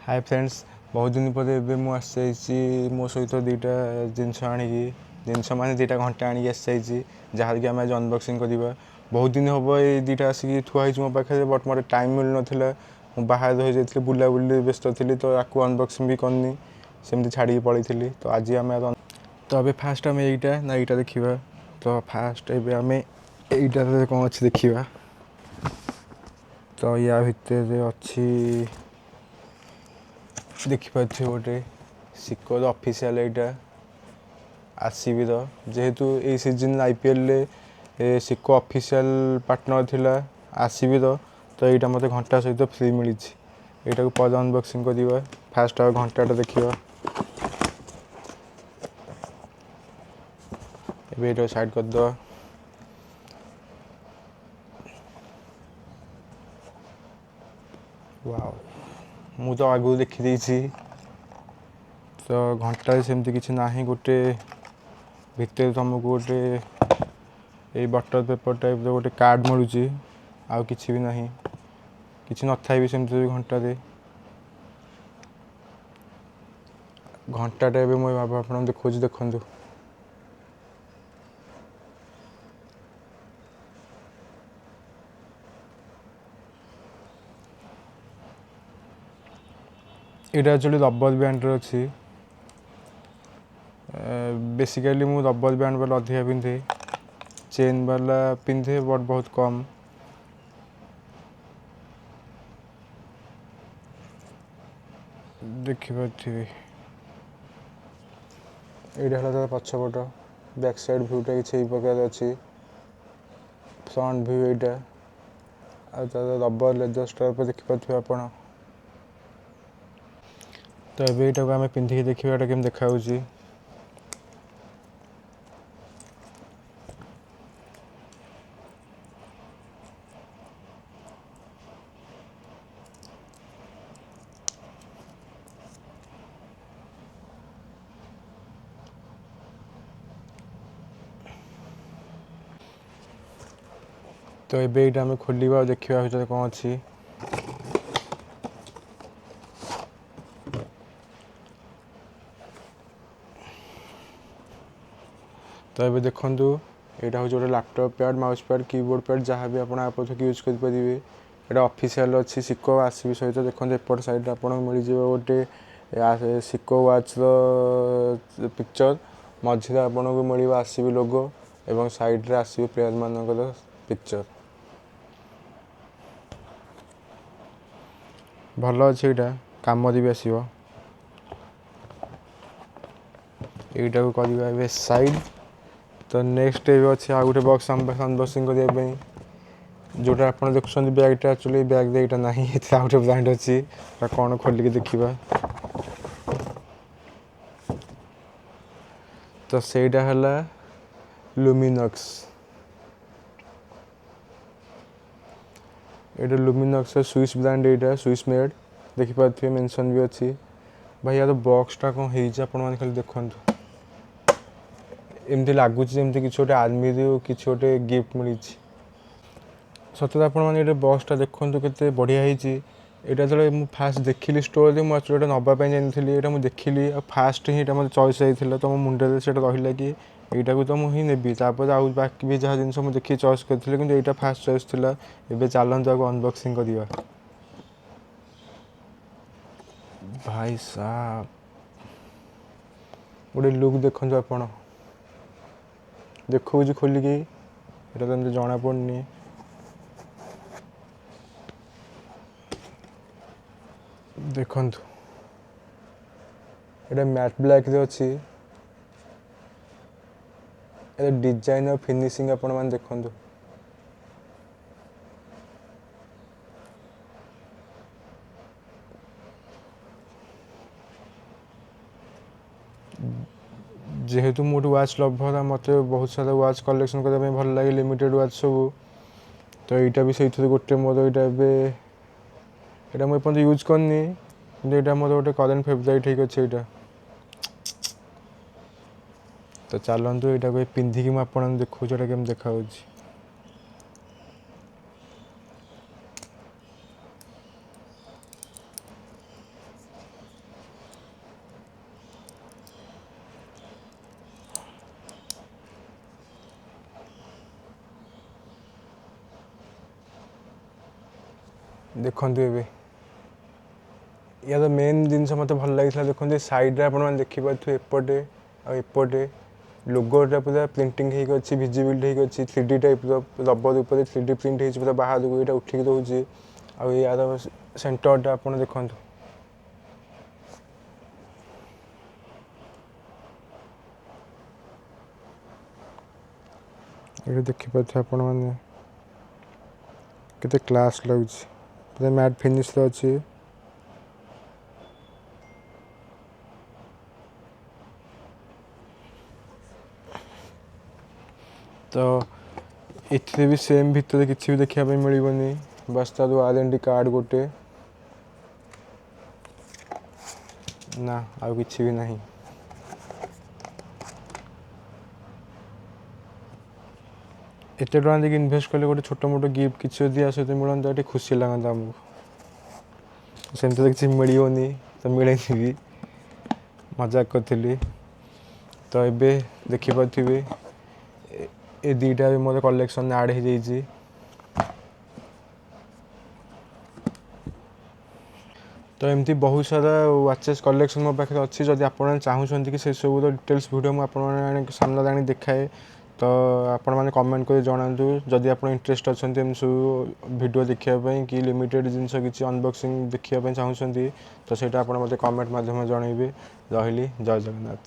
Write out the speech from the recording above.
Hi friends, बहुत दिन पर एबे मु आसी मो सहित दुईटा जिनस आनिकी जिनस माने दुईटा घंटा आनिकी आसी जहाँ कि आम आज अनबॉक्सिंग करवा। बहुत दिन हम ये दुईटा आसिक थुआई मो पाखे बट मोर टाइम मिल ना बाहर रही जाइए बुलाबुली व्यस्त थी तो आपको अनबॉक्सिंग भी करनी सेमती छाड़ी पलैली। तो आज आम तो अबे फास्ट आम यहीटा ना यहाँ देखा। तो फास्ट एम यहीटा कौन अच्छी देखा। तो या भितर अच्छी देखिपे गोटे सिकोर ऑफिशियल यहाँ आरसीबी जेहेतु ये सीजन आईपीएल सिको ऑफिशियल पार्टनर थिला आरसीबी तो यहाँ मत घंटा सहित फ्री मिली। यहाँ को पद अनबॉक्सिंग करवा। फास्ट आ घंटाटा देखा। ये साइड करद। वाओ, मु तो आगु देखी देछि। तो घंटा सेमती किसी ना गोटे भितर तुमको गोटे ये बटर पेपर टाइप गोटे कार्ड मिलूँ आउ किसी भी ना कि न था भी सेमती घंटा घंटाटा मुझे आप देखो देखु यहाँ एक्चुअली रबर बैंड अच्छी। बेसिकली मु रबर बैंड वाला अधिका पिंधे, चेन वाला पिंधे बट बहुत कम। देखिपे यहाँ पछपट बैक साइड भ्यूटा किसी प्रकार अच्छी। फ्रंट व्यू यहाँ रबर लेदर स्ट्राप देखिपे आप। तो ये यहाँ आम पिंधिकी देखा केम देखा। तो ये आम खोलिया देखा भर कौन अच्छी। तो ये देखु यहाँ हूँ गोटे laptop pad, mouse pad, keyboard pad जहाँ भी आप यूज करेंगे। यहाँ ऑफिशियल अच्छी सिको आरसीबी सहित देखो एपट साइड आप मिल गोटे सिको वाच पिक्चर मझे आपन को मिल आरसीबी लोगो एवं साइड रे आरसीबी प्लेयर मान पिक्चर भल अच्छे। यहाँ कम भी आसो। यहीटा को करवा साइड। तो नेक्स्ट ये अच्छे आ गए बक्स अनबॉक्सिंग करने जोटा आप देखुं बैगटा एक्चुअली बैग यहाँ ना आउट ब्रांड अच्छी कौन खोलिक देखा। तो सहीटा है लुमिनक्स। ये लुमिनक्स स्विस ब्रांड यहाँ स्विस मेड देखिपे मेंशन भी अच्छी। भाई यार बॉक्सटा कौन है खाली देखु एमती लगुच जमती कि गोटे आर्मी कि गोटे गिफ्ट मिली। सतत आप बॉक्सटा देखो के बढ़िया यहाँ जो मुझे फास्ट देखिली स्टोर मुझे नापी जानी यहाँ मुझे देखिली फास्ट ही मतलब चॉइस होता तो मो मुंडे से रहा कि यहाँ को तो मुझे नेबी आउ बाकी भी जहाँ जिन देखिए चॉइस करी कि यहाँ फास्ट चॉइस थी। एवं चलते आगे अनबॉक्सिंग करवा। भाई साहब गोटे लुक देखो आप देखो खोलिक ये तो जना पड़नी। देखु ये मैट ब्लैक अच्छी डिजाइन और फिनिशिंग आपण मैंने देखु। जेहेतु मोटे वाच लभर मत बहुत सारा वाच कलेक्शन करने भल लगे लिमिटेड वाच सब। तो यहाँ भी से गोटे मोर यहाँ मुझे यूज करनी यहाँ मोर गोटे करेन्ट फेवरेट ठीक अच्छे यहाँ। तो चलतु यहाँ को पिंधिकी मुझे देखो केम देखा। देखନ୍ତୁ ଏବେ यार मेन जिनस मत भल लगी देखते सैड्रे आप देखिपे एपटे आएपटे लोगोटा पूरा प्रिंटिंग होगी भिजिबिलिटी होगी 3D टाइप रबर उपर 3D प्रिंट हो पूरा बाहर को ये उठिक रोचे आ यार सेंटरटा आप देखते ये देखिपे आपण मैंने केते क्लास लगुच पूरा मैट फिनिश अच्छी तो इथे भी सेम भितर किसी भी देखा मिलनी बस तार वारंटी कार्ड गोटे ना आ कि भी नहीं एत टाँग देखिए इनभेस्ट कले गोटे छोट मोट गिफ्ट किसी सहित मिलता ये खुशी लगता आमको सेमती तो किसी मिलनी तो मिले भी मजाक करी तो ये देखिपे ये दुईटा भी मोर कलेक्शन आड हो जाइए तो एमती बहुत सारा वाचेस कलेक्शन मो पाखे अच्छी जब आप चाहते कि से सब डिटेल्स वीडियो मुझे सामने आनी देखाए तो आपण मैंने कमेंट कर जनातु जदि आप इंटरेस्ट अच्छा सब वीडियो देखापी कि लिमिटेड जिनस किसी अनबॉक्सिंग देखा चाहते तो सहीटा आप मत कमेंट मध्यम जनइबे रही जय जगन्नाथ।